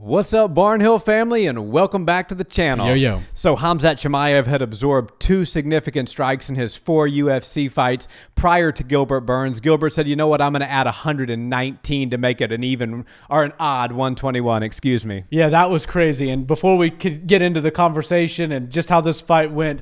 What's up, Barnhill family, and welcome back to the channel. Yo. So Khamzat Chimaev had absorbed 2 significant strikes in his 4 UFC fights prior to Gilbert Burns. Gilbert said, you know what, I'm going to add 119 to make it an odd 121, excuse me. Yeah, that was crazy. And before we could get into the conversation and just how this fight went,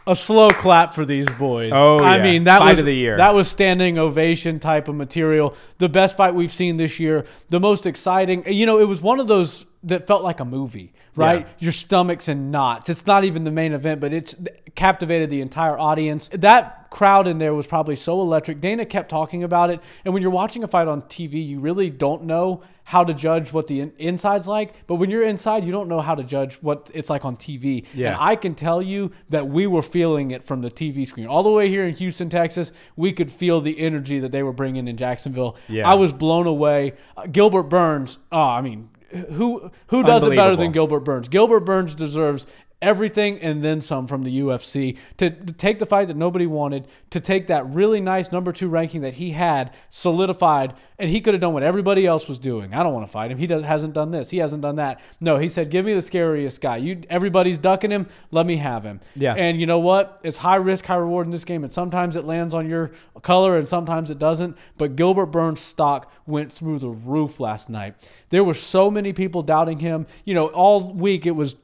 a slow clap for these boys. Oh, yeah. I mean, that Fight was of the year. That was standing ovation type of material. The best fight we've seen this year. The most exciting. You know, it was one of those that felt like a movie, right? Yeah. Your stomach's in knots. It's not even the main event, but it's captivated the entire audience. That crowd in there was probably so electric. Dana kept talking about it. And when you're watching a fight on TV, you really don't know how to judge what the inside's like. But when you're inside, you don't know how to judge what it's like on TV. Yeah. And I can tell you that we were feeling it from the TV screen. All the way here in Houston, Texas, we could feel the energy that they were bringing in Jacksonville. Yeah. I was blown away. Gilbert Burns, who does it better than Gilbert Burns? Gilbert Burns deserves everything and then some from the UFC. To take the fight that nobody wanted, to take that really nice number 2 ranking that he had solidified, and he could have done what everybody else was doing. I don't want to fight him. He hasn't done this. He hasn't done that. No, he said, give me the scariest guy. Everybody's ducking him. Let me have him. Yeah. And you know what? It's high risk, high reward in this game, and sometimes it lands on your color and sometimes it doesn't. But Gilbert Burns' stock went through the roof last night. There were so many people doubting him. You know, all week it was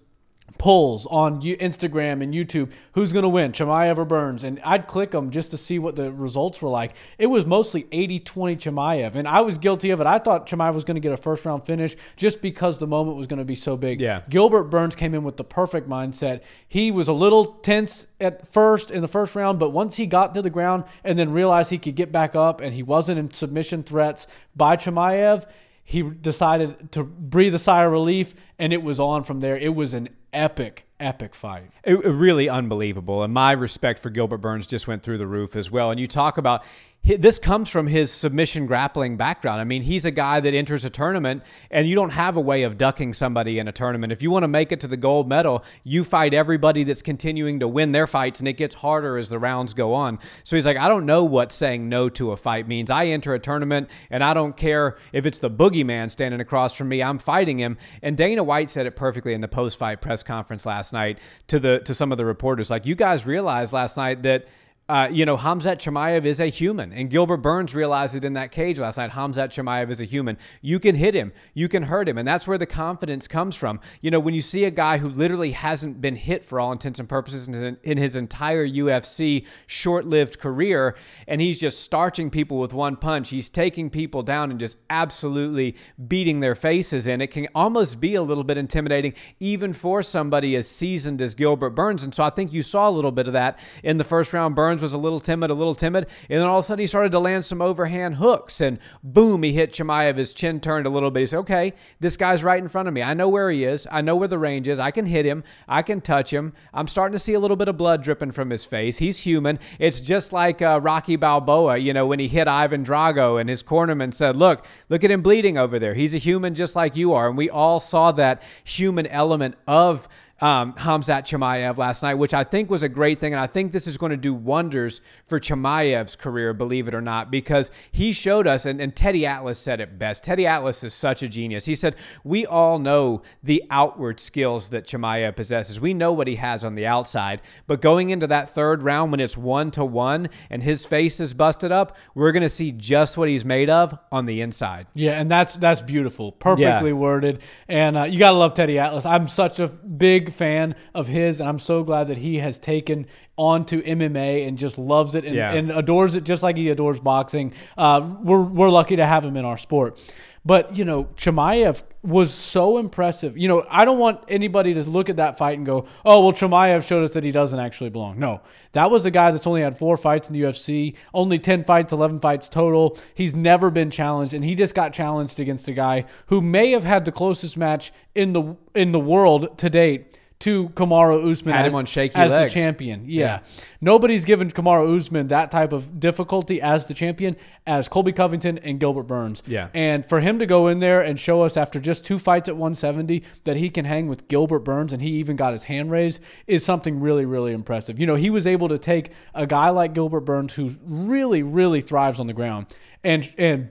polls on Instagram and YouTube. Who's going to win, Chimaev or Burns? And I'd click them just to see what the results were like. It was mostly 80-20 Chimaev, and I was guilty of it. I thought Chimaev was going to get a first-round finish just because the moment was going to be so big. Yeah. Gilbert Burns came in with the perfect mindset. He was a little tense at first in the first round, but once he got to the ground and then realized he could get back up and he wasn't in submission threats by Chimaev, he decided to breathe a sigh of relief, and it was on from there. It was an epic fight. It really unbelievable. And my respect for Gilbert Burns just went through the roof as well. And you talk about, this comes from his submission grappling background. I mean, he's a guy that enters a tournament, and you don't have a way of ducking somebody in a tournament. If you want to make it to the gold medal, you fight everybody that's continuing to win their fights, and it gets harder as the rounds go on. So he's like, I don't know what saying no to a fight means. I enter a tournament, and I don't care if it's the boogeyman standing across from me. I'm fighting him. And Dana White said it perfectly in the post-fight press conference last night to some of the reporters. Like, you guys realized last night that Khamzat Chimaev is a human. And Gilbert Burns realized it in that cage last night. Khamzat Chimaev is a human. You can hit him. You can hurt him. And that's where the confidence comes from. You know, when you see a guy who literally hasn't been hit for all intents and purposes in his entire UFC short-lived career, and he's just starching people with one punch. He's taking people down and just absolutely beating their faces in. It can almost be a little bit intimidating even for somebody as seasoned as Gilbert Burns. And so I think you saw a little bit of that in the first round. Burns was a little timid, and then all of a sudden he started to land some overhand hooks, and boom, he hit Chimaev. His chin turned a little bit. He said, okay, this guy's right in front of me. I know where he is. I know where the range is. I can hit him. I can touch him. I'm starting to see a little bit of blood dripping from his face. He's human. It's just like Rocky Balboa, you know, when he hit Ivan Drago, and his cornerman said, look at him bleeding over there. He's a human just like you are. And we all saw that human element of Khamzat Chimaev last night, which I think was a great thing. And I think this is going to do wonders for Chimaev's career, believe it or not, because he showed us, and Teddy Atlas said it best. Teddy Atlas is such a genius. He said, we all know the outward skills that Chimaev possesses. We know what he has on the outside, but going into that third round when it's 1-1 and his face is busted up, we're going to see just what he's made of on the inside. Yeah, and that's beautiful. Perfectly worded. And you got to love Teddy Atlas. I'm such a big fan of his, and I'm so glad that he has taken on to MMA and just loves it and adores it just like he adores boxing. We're lucky to have him in our sport. But, you know, Chimaev was so impressive. You know, I don't want anybody to look at that fight and go, oh, well, Chimaev showed us that he doesn't actually belong. No, that was a guy that's only had 4 fights in the UFC, only 10 fights, 11 fights total. He's never been challenged, and he just got challenged against a guy who may have had the closest match in the world to date to Kamaru Usman as the champion. Yeah. Nobody's given Kamaru Usman that type of difficulty as the champion as Colby Covington and Gilbert Burns. Yeah. And for him to go in there and show us after just 2 fights at 170 that he can hang with Gilbert Burns, and he even got his hand raised, is something really, really impressive. You know, he was able to take a guy like Gilbert Burns who really, really thrives on the ground and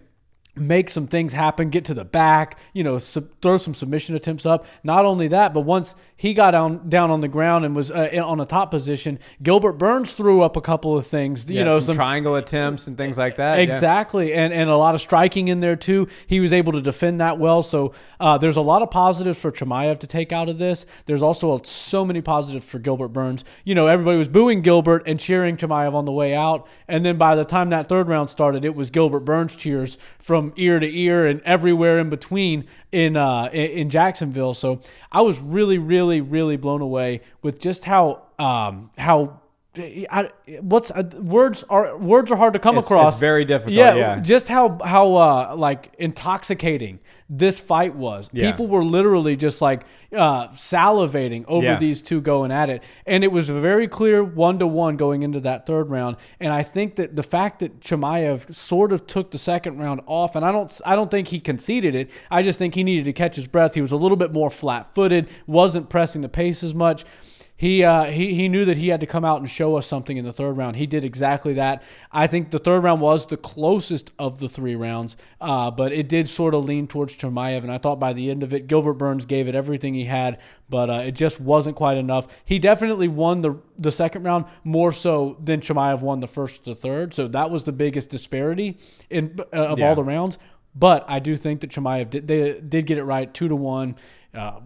make some things happen, get to the back, you know, throw some submission attempts up. Not only that, but once he got down on the ground and was on a top position, Gilbert Burns threw up a couple of things, you know, some triangle attempts and things like that. Exactly. And a lot of striking in there too. He was able to defend that well. So there's a lot of positives for Chimaev to take out of this. There's also so many positives for Gilbert Burns. You know, everybody was booing Gilbert and cheering Chimaev on the way out. And then by the time that third round started, it was Gilbert Burns cheers from ear to ear and everywhere in between in Jacksonville. So I was really, really, really blown away with just how words are hard to come across. It's very difficult. Yeah, just how like intoxicating this fight was. Yeah. People were literally just like salivating over these two going at it, and it was a very clear 1-1 going into that third round. And I think that the fact that Chimaev sort of took the second round off, and I don't think he conceded it. I just think he needed to catch his breath. He was a little bit more flat-footed, wasn't pressing the pace as much. He knew that he had to come out and show us something in the third round. He did exactly that. I think the third round was the closest of the 3 rounds, but it did sort of lean towards Chimaev, and I thought by the end of it, Gilbert Burns gave it everything he had, but it just wasn't quite enough. He definitely won the second round more so than Chimaev won the first to the third, so that was the biggest disparity of all the rounds. But I do think that Chimaev did get it right, 2-1.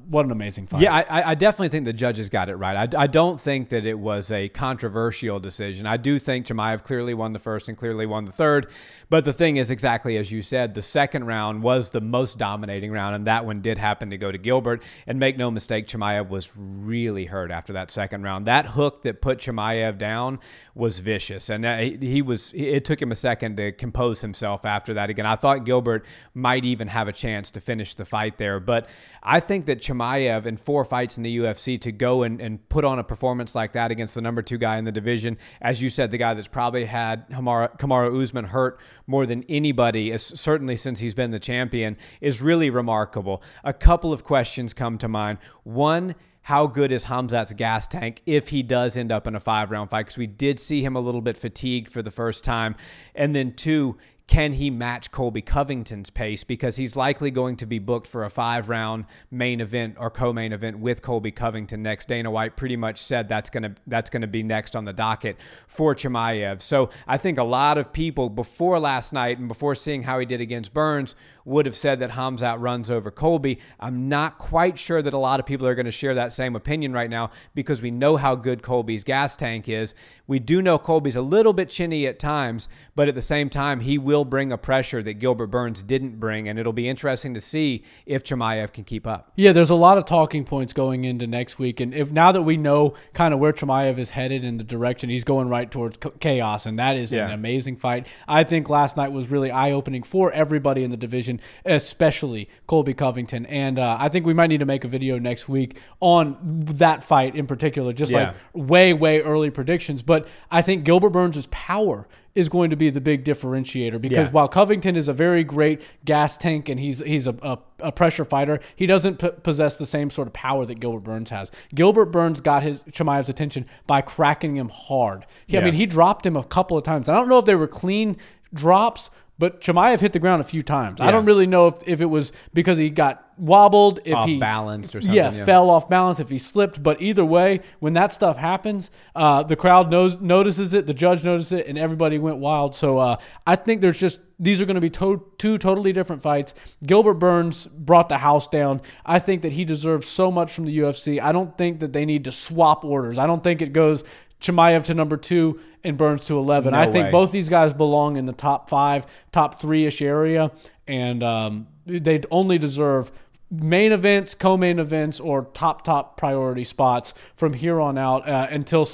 What an amazing fight. Yeah, I definitely think the judges got it right. I don't think that it was a controversial decision. I do think Chimaev clearly won the first and clearly won the third. But the thing is, exactly as you said, the second round was the most dominating round, and that one did happen to go to Gilbert. And make no mistake, Chimaev was really hurt after that second round. That hook that put Chimaev down was vicious, and it took him a second to compose himself after that. Again, I thought Gilbert might even have a chance to finish the fight there, but I think that Chimaev in 4 fights in the UFC to go and put on a performance like that against the #2 guy in the division, as you said, the guy that's probably had Kamaru Usman hurt more than anybody, certainly since he's been the champion, is really remarkable. A couple of questions come to mind. One, how good is Khamzat's gas tank if he does end up in a 5-round fight? Because we did see him a little bit fatigued for the first time. And then 2, can he match Colby Covington's pace? Because he's likely going to be booked for a 5-round main event or co-main event with Colby Covington next. Dana White pretty much said that's gonna be next on the docket for Chimaev. So I think a lot of people before last night and before seeing how he did against Burns would have said that Khamzat runs over Colby. I'm not quite sure that a lot of people are going to share that same opinion right now because we know how good Colby's gas tank is. We do know Colby's a little bit chinny at times, but at the same time, he will bring a pressure that Gilbert Burns didn't bring, and it'll be interesting to see if Chimaev can keep up. Yeah, there's a lot of talking points going into next week, and now that we know kind of where Chimaev is headed in the direction, he's going right towards chaos, and that is an amazing fight. I think last night was really eye-opening for everybody in the division, especially Colby Covington, and I think we might need to make a video next week on that fight in particular, just like way early predictions. But I think Gilbert Burns' power is going to be the big differentiator because while Covington is a very great gas tank and he's a pressure fighter, he doesn't possess the same sort of power that Gilbert Burns has. Gilbert Burns got Chimaev's attention by cracking him hard. I mean, he dropped him a couple of times. I don't know if they were clean drops, but Chimaev hit the ground a few times. I don't really know if it was because he got wobbled, if off he balanced or something. Fell off balance, if he slipped. But either way, when that stuff happens, the crowd notices it, the judge notices it, and everybody went wild. So I think these are going to be two totally different fights. Gilbert Burns brought the house down. I think that he deserves so much from the UFC. I don't think that they need to swap orders. I don't think it goes Chimaev to #2 and Burns to 11. I think both these guys belong in the top 5, top 3-ish area, and they only deserve main events, co-main events, or top priority spots from here on out until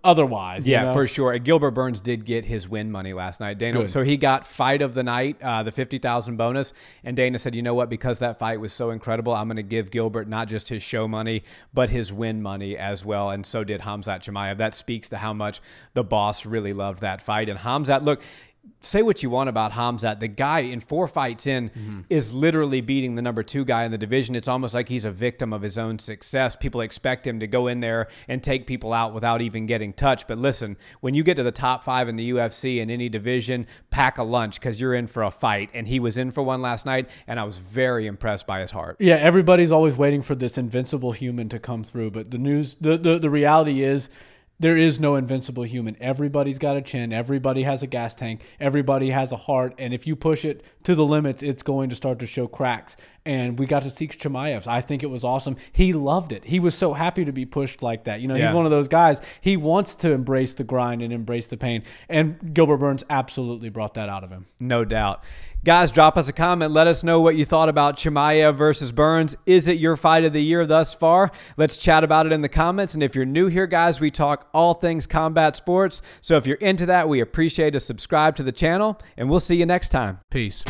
otherwise. Yeah, for sure. Gilbert Burns did get his win money last night. Dana, so he got fight of the night, the $50,000 bonus, and Dana said, you know what, because that fight was so incredible, I'm going to give Gilbert not just his show money, but his win money as well, and so did Khamzat Chimaev. That speaks to how much the boss really loved that fight. And Khamzat, look, say what you want about Khamzat. The guy in 4 fights in is literally beating the number 2 guy in the division. It's almost like he's a victim of his own success. People expect him to go in there and take people out without even getting touched. But listen, when you get to the top 5 in the UFC in any division, pack a lunch because you're in for a fight. And he was in for one last night, and I was very impressed by his heart. Yeah, everybody's always waiting for this invincible human to come through. But the reality is, there is no invincible human. Everybody's got a chin. Everybody has a gas tank. Everybody has a heart. And if you push it to the limits, it's going to start to show cracks. And we got to see Chimaev's. I think it was awesome. He loved it. He was so happy to be pushed like that. You know, he's one of those guys. He wants to embrace the grind and embrace the pain. And Gilbert Burns absolutely brought that out of him. No doubt. Guys, drop us a comment. Let us know what you thought about Chimaev versus Burns. Is it your fight of the year thus far? Let's chat about it in the comments. And if you're new here, guys, we talk all things combat sports. So if you're into that, we appreciate a subscribe to the channel, and we'll see you next time. Peace.